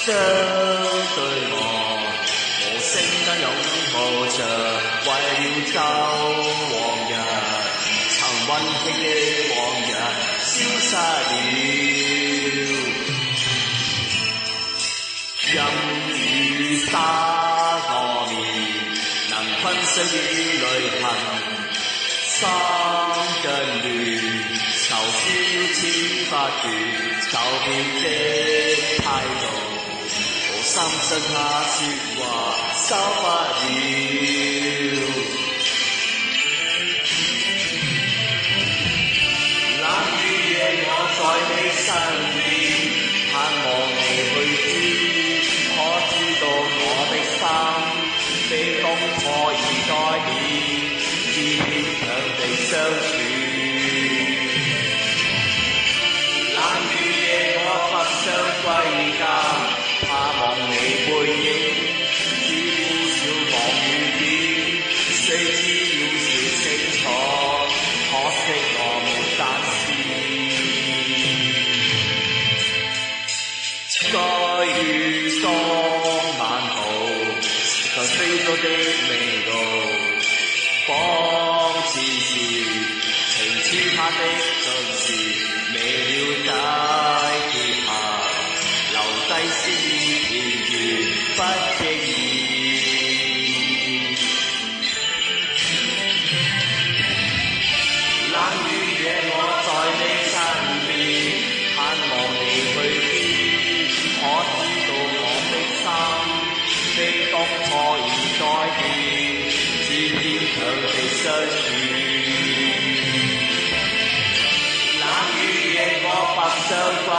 相對我聲得擁抱着，為了走往日，曾溫馨的往日消失了。陰雨灑我面，能噴水與淚痕，心更亂，愁燒千百段，愁變的態度。深信他說話收不了，冷雨夜我在你身邊，盼望你去知，可知道我的心被風破而改變，只勉強地相處。冷雨夜我不想歸家，盼望你背影，只呼嘯望雨點，雖知要說清楚，可惜我沒膽思。該雨中漫步，在非洲的味道，仿似是情書他的盡是，未了解結下，留低詩片段不經意。冷雨夜我在你身邊，盼望你去知，可知道我的心被風破而改變，只堅強地相處。冷雨夜我不想歸